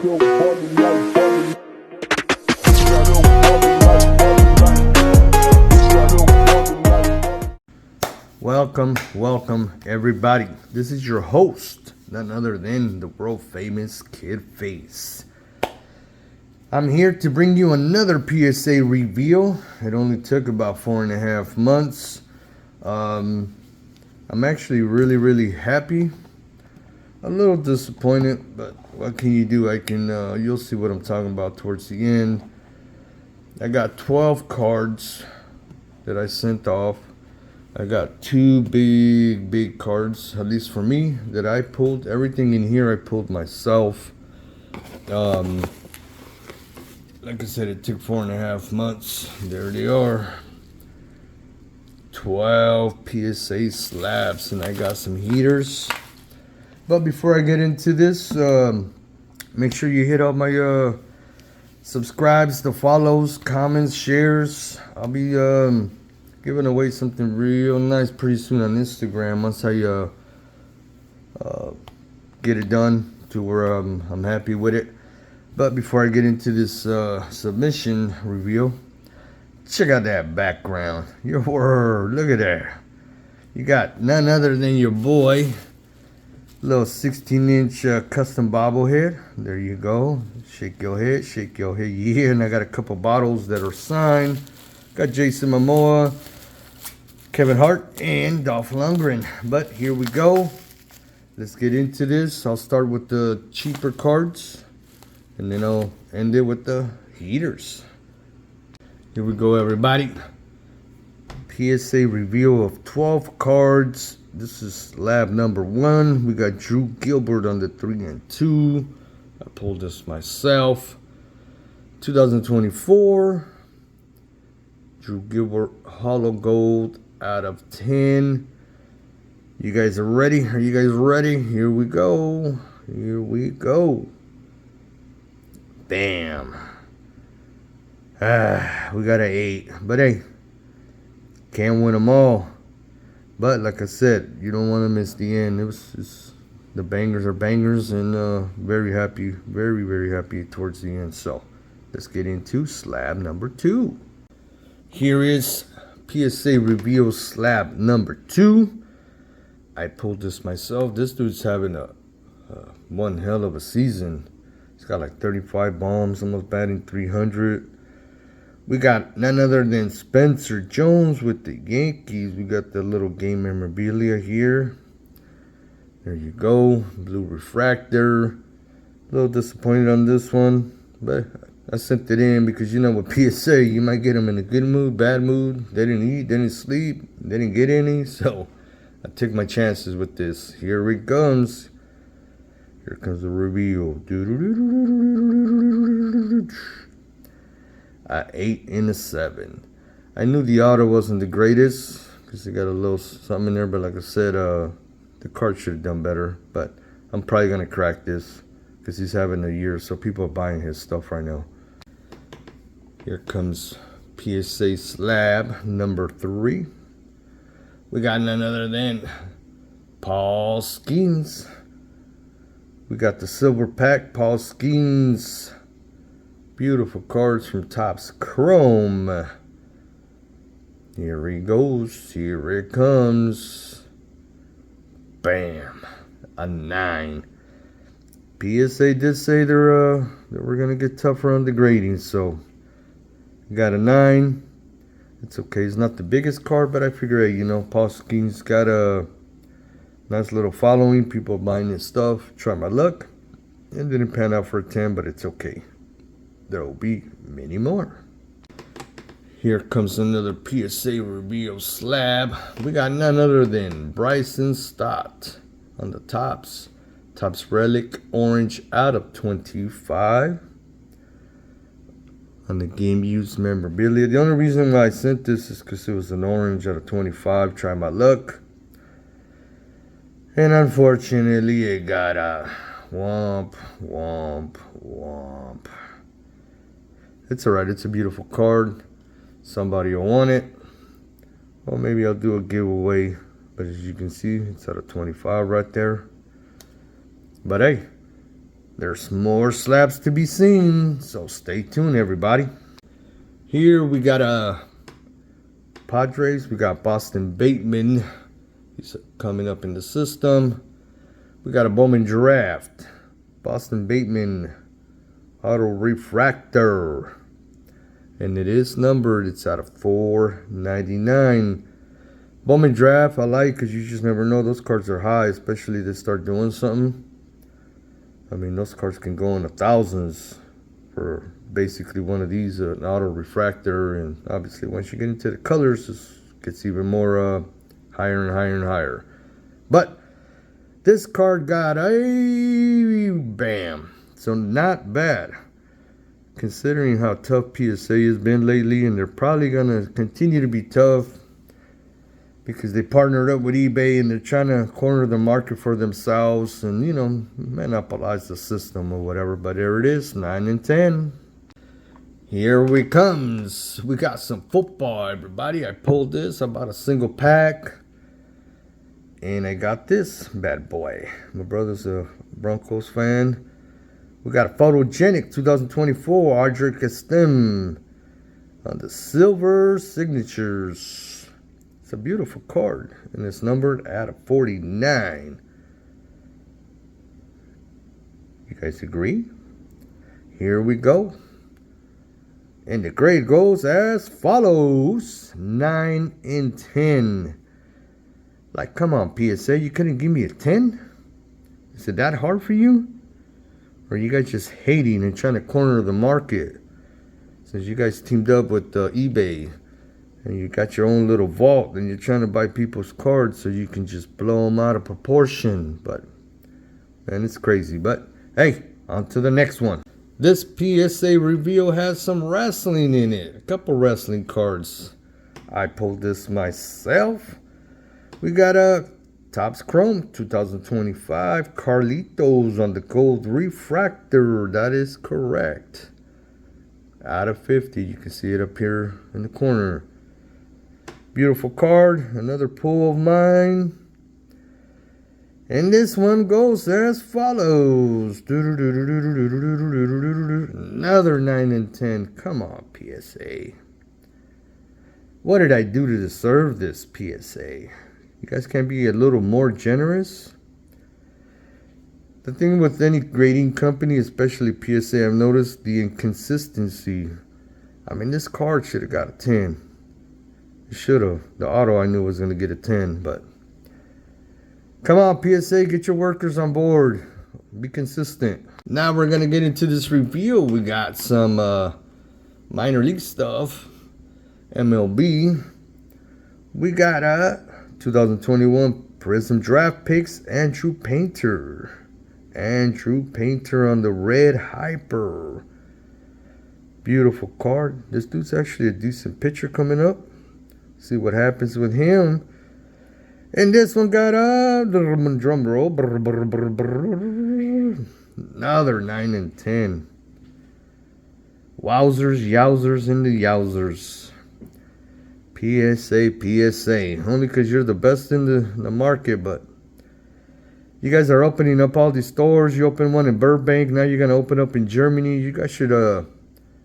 Welcome everybody. This is your host, none other than the world famous KiDface. I'm here to bring you another PSA reveal. It only took about 4.5 months. I'm actually really happy. A little disappointed, but what can you do? You'll see what I'm talking about towards the end. I got 12 cards that I sent off. I got 2 big cards, at least for me, that I pulled. Everything in here I pulled myself. Like I said, it took 4.5 months. There they are. 12 PSA slabs, and I got some heaters. But before I get into this, make sure you hit all my subscribes, the follows, comments, shares. I'll be giving away something real nice pretty soon on Instagram once I get it done to where I'm happy with it. But before I get into this submission reveal, check out that background. Your word, look at that. You got none other than your boy, little 16-inch custom bobblehead. There you go. Shake your head, yeah. And I got a couple bottles that are signed. Got Jason Momoa, Kevin Hart, and Dolph Lundgren. But here we go. Let's get into this. I'll start with the cheaper cards, and then I'll end it with the heaters. Here we go, everybody. PSA reveal of 12 cards. This is slab number 1. We got Drew Gilbert on the 3 and 2. I pulled this myself. 2024. Drew Gilbert Hollow Gold out of 10. You guys are ready? Are you guys ready? Here we go. Here we go. Bam. We got an 8. But hey, can't win them all. But like I said, you don't want to miss the end. The bangers are bangers, and very happy, very happy towards the end. So let's get into slab number 2. Here is PSA reveal slab number 2. I pulled this myself. This dude's having one hell of a season. He's got like 35 bombs, almost batting 300. We got none other than Spencer Jones with the Yankees. We got the little game memorabilia here. There you go. Blue refractor. A little disappointed on this one, but I sent it in because, you know, with PSA, you might get them in a good mood, bad mood. They didn't eat, they didn't sleep, they didn't get any. So I took my chances with this. Here it comes. Here comes the reveal. 8 and a 7. I knew the auto wasn't the greatest because it got a little something in there, but like I said, the card should have done better. But I'm probably gonna crack this because he's having a year, so people are buying his stuff right now. Here comes PSA slab number 3. We got none other than Paul Skeens. We got the silver pack, Paul Skeens. Beautiful cards from Topps Chrome. Here he goes. Here it comes. Bam. A 9. PSA did say that we're gonna get tougher on the grading, so got a 9. It's okay. It's not the biggest card, but I figure, hey, you know, Paul Skeens got a nice little following. People buying his stuff. Try my luck. It didn't pan out for a 10, but it's okay. There will be many more. Here comes another PSA reveal slab. We got none other than Bryson Stott on the Topps Relic Orange out of 25. On the game used memorabilia. The only reason why I sent this is because it was an orange out of 25. Try my luck. And unfortunately, it got a womp. It's alright. It's a beautiful card. Somebody will want it. Or maybe I'll do a giveaway. But as you can see, it's out of 25 right there. But hey, There's more slabs to be seen, so stay tuned, everybody. Here we got Padres. We got Boston Bateman. He's coming up in the system. We got a Bowman Draft. Boston Bateman Auto Refractor. And it is numbered. It's out of 499. Bowman Draft I like because you just never know. Those cards are high, especially if they start doing something. I mean, those cards can go in the thousands for basically one of these, an auto refractor. And obviously, once you get into the colors, it gets even more higher and higher and higher. But this card got a bam. So not bad, considering how tough PSA has been lately, and they're probably gonna continue to be tough because they partnered up with eBay and they're trying to corner the market for themselves and, you know, monopolize the system or whatever. But there it is, 9 and 10. Here we comes. We got some football, everybody. I pulled this. I bought a single pack. And I got this bad boy. My brother's a Broncos fan. We got a photogenic 2024 Audric Estem on the silver signatures. It's a beautiful card, and it's numbered out of 49. You guys agree? Here we go. And the grade goes as follows. 9 and 10. Like, come on, PSA, you couldn't give me a 10? Is it that hard for you? Or are you guys just hating and trying to corner the market? Since you guys teamed up with eBay and you got your own little vault and you're trying to buy people's cards so you can just blow them out of proportion. But, man, it's crazy. But, hey, on to the next one. This PSA reveal has some wrestling in it. A couple wrestling cards. I pulled this myself. We got a Topps Chrome 2025 Carlitos on the gold refractor. That is correct. Out of 50. You can see it up here in the corner. Beautiful card. Another pull of mine. And this one goes as follows. Another 9 and 10. Come on, PSA. What did I do to deserve this, PSA? You guys can't be a little more generous? The thing with any grading company, especially PSA, I've noticed the inconsistency. I mean, this card should have got a 10. It should have. The auto I knew was going to get a 10, but come on, PSA, get your workers on board. Be consistent. Now we're going to get into this review. We got some minor league stuff. MLB. We got 2021 Prism Draft Picks, Andrew Painter. Andrew Painter on the red Hyper. Beautiful card. This dude's actually a decent pitcher coming up. See what happens with him. And this one got a drum roll. Another 9 and 10. Wowzers, yowzers, and the yowzers. PSA. Only because you're the best in the market, but you guys are opening up all these stores. You opened one in Burbank. Now you're going to open up in Germany. You guys should,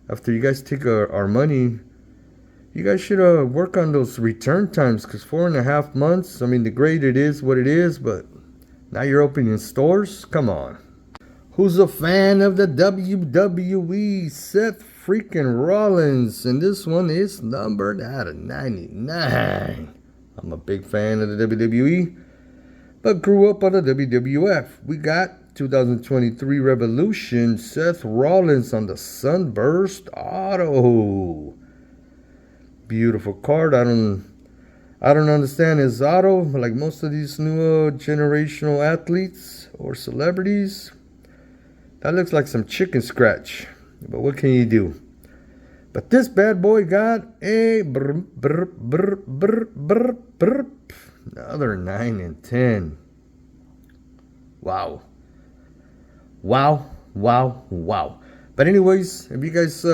after you guys take our money, you guys should work on those return times, because 4.5 months, I mean, the grade, it is what it is, but now you're opening stores? Come on. Who's a fan of the WWE? Seth freaking Rollins. And this one is numbered out of 99. I'm a big fan of the WWE, but grew up on the WWF. We got 2023 Revolution, Seth Rollins on the Sunburst Auto. Beautiful card. I don't understand his auto, like most of these new generational athletes or celebrities. That looks like some chicken scratch, but what can you do? But this bad boy got a another 9 and 10. Wow. But anyways, if you guys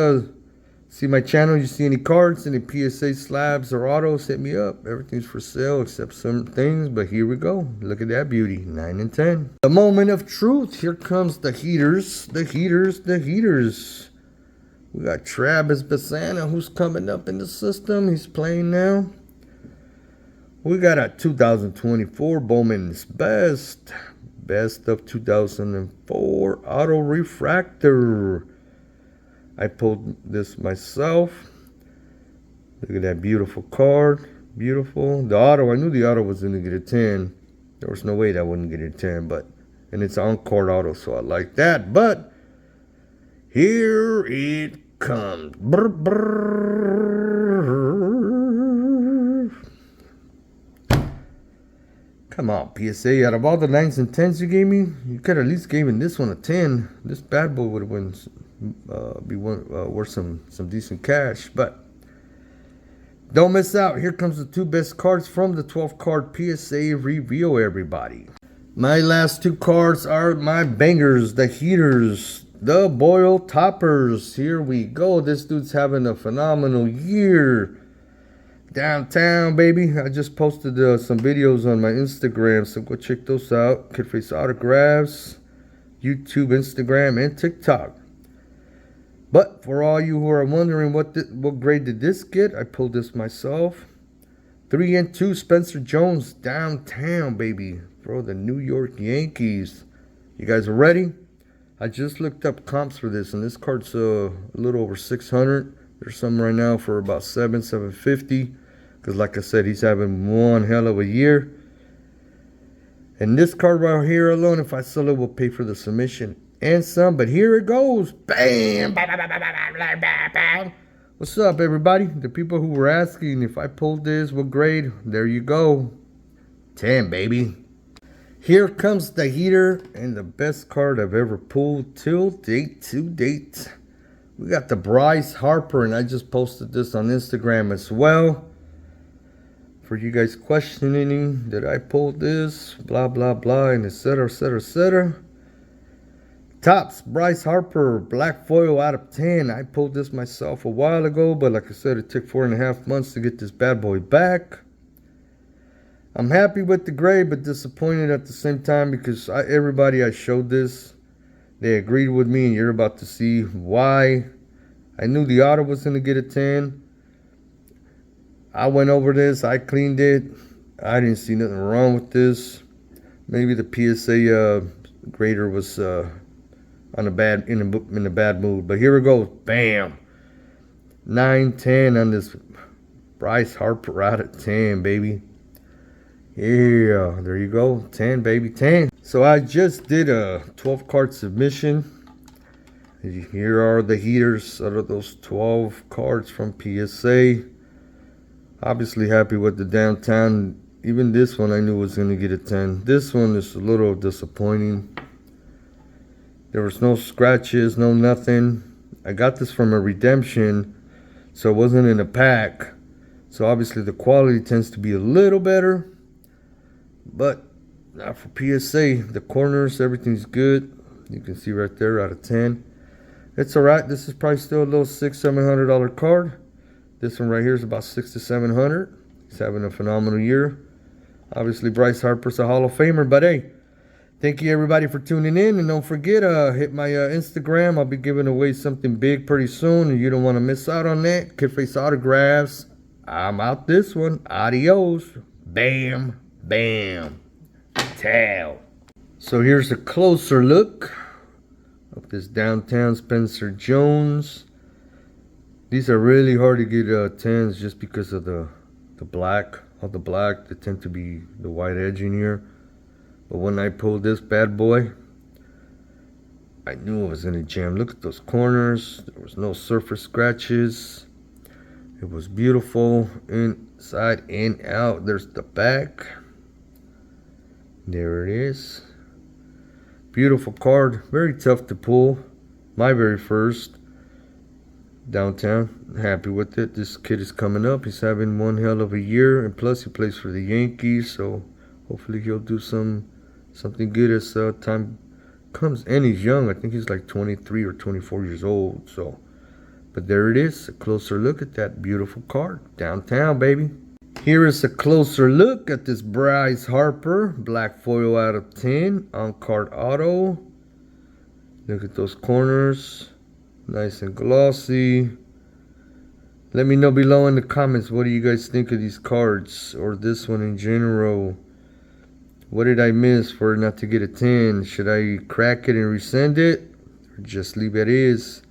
See my channel, you see any cards, any PSA slabs or autos, hit me up. Everything's for sale except some things, but here we go. Look at that beauty, 9 and 10. The moment of truth, here comes the heaters, the heaters, the heaters. We got Travis Bassana, who's coming up in the system. He's playing now. We got a 2024 Bowman's Best of 2004 Auto Refractor. I pulled this myself. Look at that beautiful card. Beautiful. The auto, I knew the auto was going to get a 10. There was no way that wouldn't get a 10, but, and it's on card auto, so I like that. But here it comes. Brr, brr. Come on, PSA. Out of all the 9s and 10s you gave me, you could at least give me this one a 10. This bad boy would have been worth some decent cash, but don't miss out. Here comes the 2 best cards from the 12 card PSA reveal, everybody. My last 2 cards are my bangers, the heaters, the Boyle toppers. Here we go. This dude's having a phenomenal year. Downtown, baby. I just posted some videos on my Instagram, so go check those out. KiDface autographs, YouTube, Instagram, and TikTok. But for all you who are wondering what grade did this get, I pulled this myself. 3 and 2 Spencer Jones, downtown, baby, for the New York Yankees. You guys are ready? I just looked up comps for this, and this card's a little over 600. There's some right now for about $750. Because like I said, he's having one hell of a year. And this card right here alone, if I sell it, will pay for the submission and some. But here it goes. Bam! What's up, everybody? The people who were asking if I pulled this, what grade? There you go. 10, baby. Here comes the heater and the best card I've ever pulled till date to date. We got the BRYCE Harper, and I just posted this on Instagram as well. For you guys questioning that I pulled this, blah, blah, blah, and etc., etc., etc. Topps, BRYCE Harper, black foil out of 10. I pulled this myself a while ago, but like I said, it took 4.5 months to get this bad boy back. I'm happy with the grade, but disappointed at the same time because everybody I showed this, they agreed with me, and you're about to see why. I knew the auto was going to get a 10. I went over this. I cleaned it. I didn't see nothing wrong with this. Maybe the PSA grader was in a bad mood. But here it goes. Bam. 9, 10 on this BRYCE Harper out of 10, baby. Yeah, there you go. 10, baby, 10. So I just did a 12 card submission. Here are the heaters out of those 12 cards from PSA. Obviously happy with the downtown. Even this one I knew was going to get a 10. This one is a little disappointing. There was no scratches, no nothing. I got this from a redemption, so it wasn't in a pack. So obviously the quality tends to be a little better. But not for PSA. The corners, everything's good. You can see right there out of 10. It's alright. This is probably still a little $600-700 card. This one right here is about $600 to $700. He's having a phenomenal year. Obviously, BRYCE Harper's a Hall of Famer. But hey, thank you everybody for tuning in. And don't forget, hit my Instagram. I'll be giving away something big pretty soon, and you don't want to miss out on that. KiDface autographs. I'm out this one. Adios. Bam. Bam. Tail. So here's a closer look of this downtown Spencer Jones. These are really hard to get 10s just because of the black. All the black, they tend to be the white edge in here. But when I pulled this bad boy, I knew it was going to jam. Look at those corners. There was no surface scratches. It was beautiful inside and out. There's the back. There it is. Beautiful card. Very tough to pull. My very first. Downtown. Happy with it. This kid is coming up. He's having one hell of a year, and plus he plays for the Yankees, so hopefully he'll do something good as time comes. And he's young. I think he's like 23 or 24 years old. So, but But there it is, a closer look at that beautiful card. Downtown, baby. Here is a closer look at this BRYCE HARPER. Black foil out of 10. On card auto. Look at those corners. Nice and glossy. Let me know below in the comments, what do you guys think of these cards? Or this one in general? What did I miss for it not to get a 10? Should I crack it and resend it? Or just leave it as?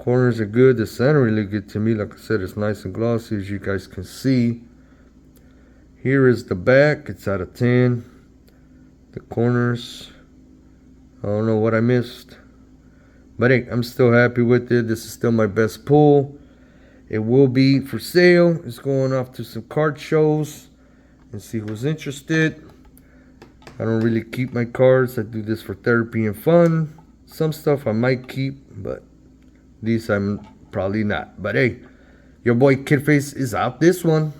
Corners are good. The center really good to me. Like I said, it's nice and glossy, as you guys can see. Here is the back. It's out of 10. The corners, I don't know what I missed. But hey, I'm still happy with it. This is still my best pull. It will be for sale. It's going off to some card shows and see who's interested. I don't really keep my cards. I do this for therapy and fun. Some stuff I might keep, but these I'm probably not. But hey, your boy KiDface is out this one.